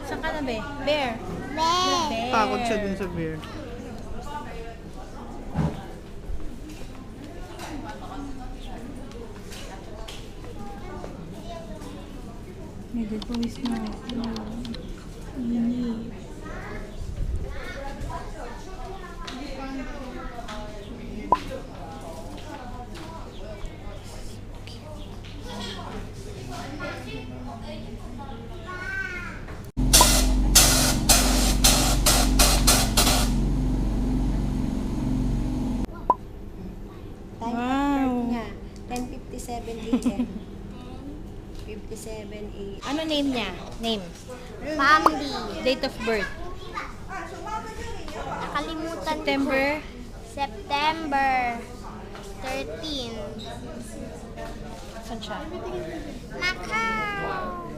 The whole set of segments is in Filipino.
Saan ka na, be? Bear. Bear. Takot siya dun sa bear. Nagpapawis na ako. Init. Wow. 10:57 a.m. 57 a.m. Ano name niya? Name. Pambi. Date of birth. Nakalimutan September. ko. September 13. Saan siya? Macau.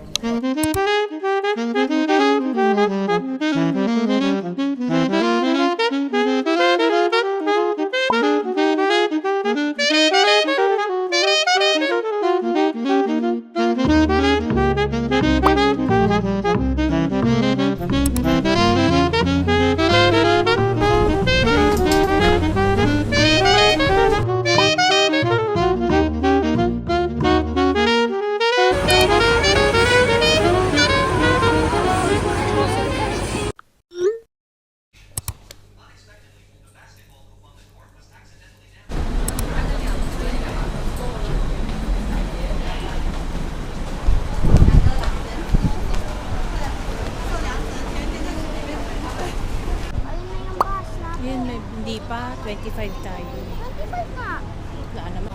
Ayun na yung bus natin. Yun, hindi pa. 25 tayo. 25 ka. Wala naman.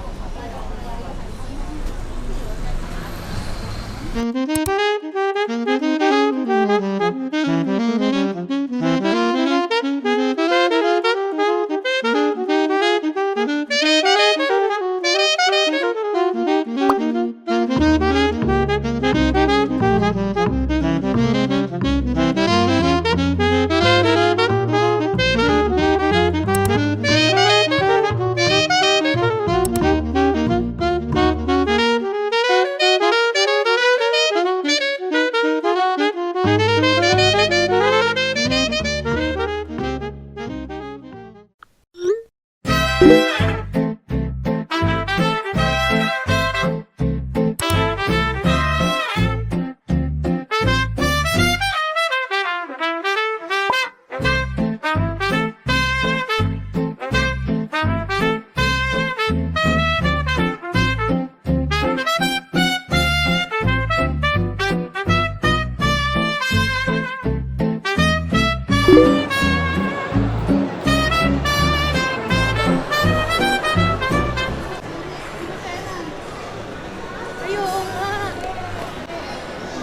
Ayun nga.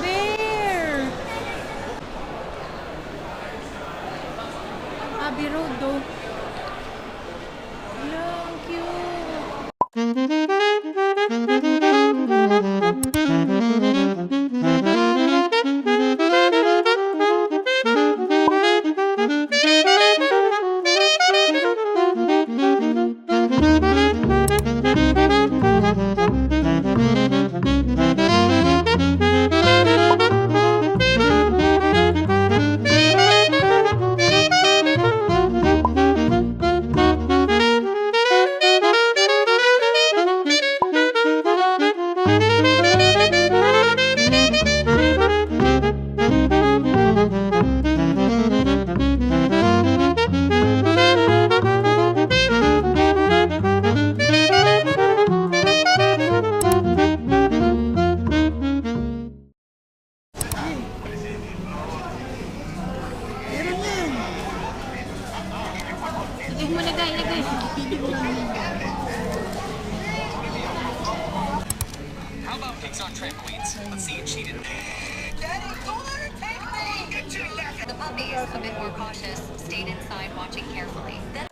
Bear. Abbey Road, oh. Hello, ang cute. puppies, a bit more cautious, stayed inside watching carefully. Then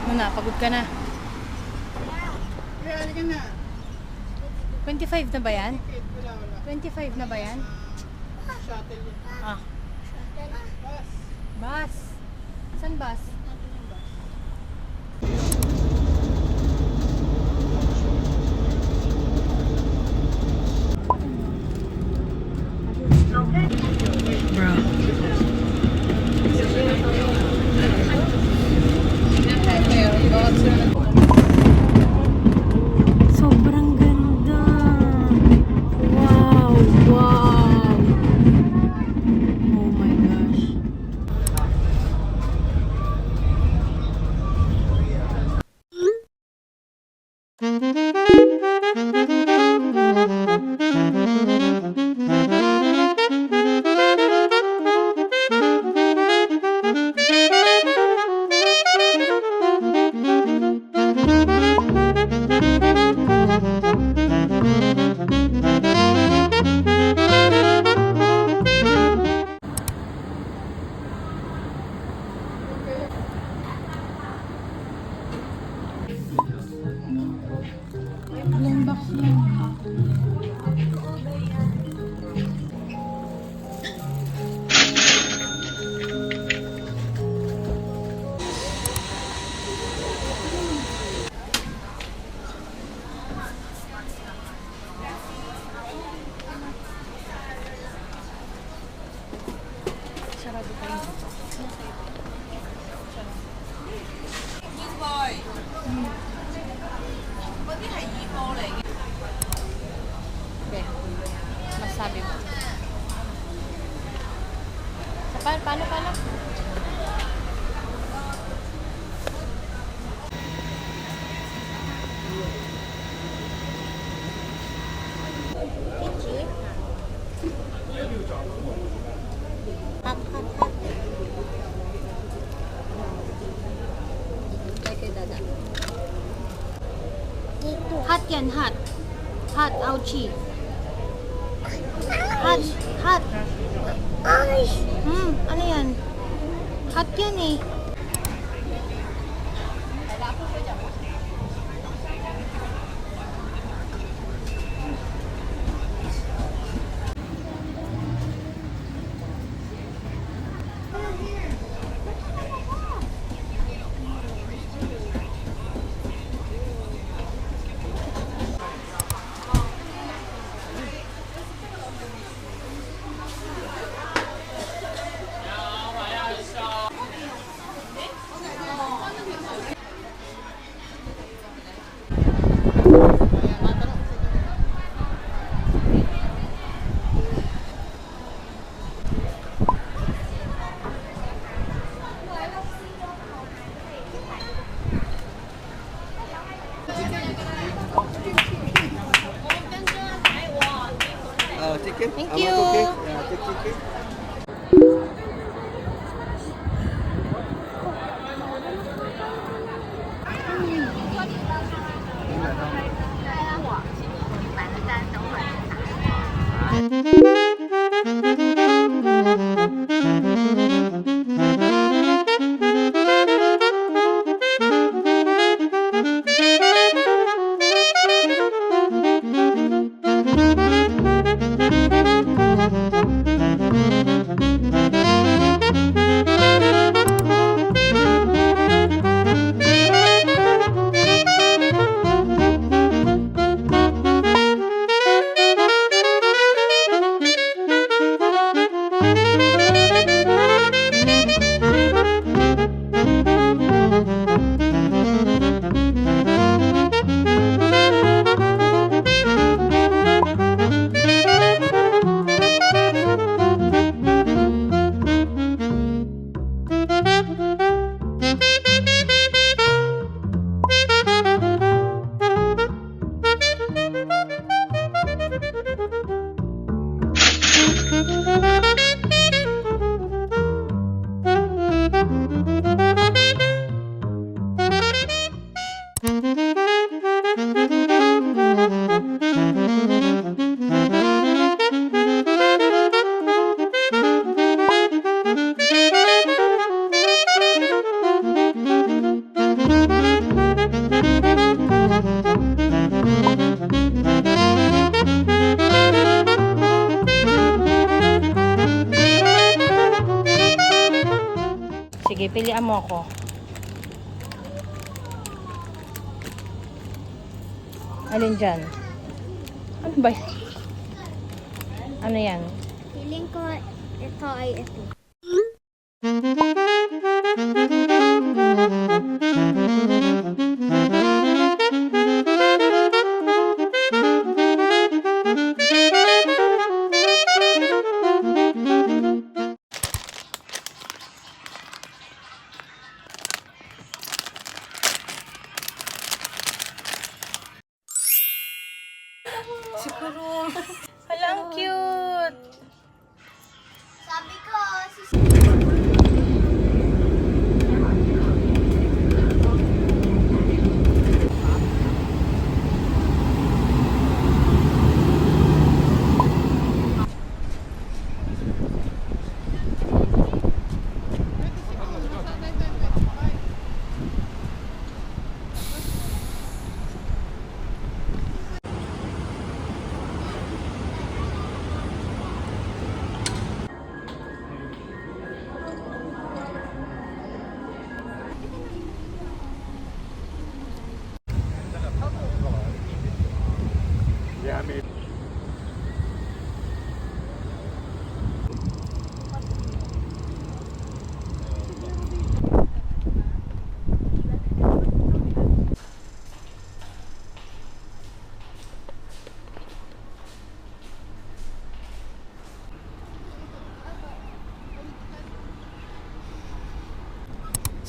Ano na, pagod ka na. 25 na ba yan? 25 na ba yan? Ah. Bus. Saan bus? Sobrang ganda. Wow, wow. Oh my gosh. Ilang box yan? Sarado pa yun. Okay. Masabi mo. Sa paano? Hot yan, hot. Hot, ouchie. Hot. Ano yan? Hot yan eh. Chicken? Thank How you. much, okay? Yeah, take chicken. Pilihan mo ako. Alin dyan? Ano ba? Ano yan? Feeling ko ito ay ito. Siguro. Hala, ang cute. Sabi ko,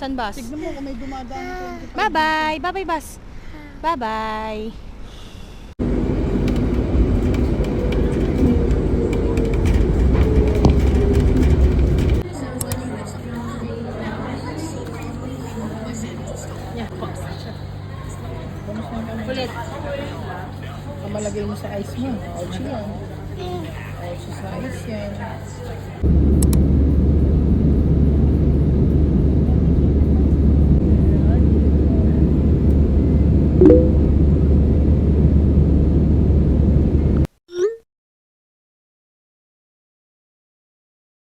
San bus? Tignan mo kung may dumadaan na 25. Bye-bye. Bye-bye, bus. Bye-bye. Ulit. Kamalagay mo sa ice mo. Ouch yan. Ouch sa ice yan.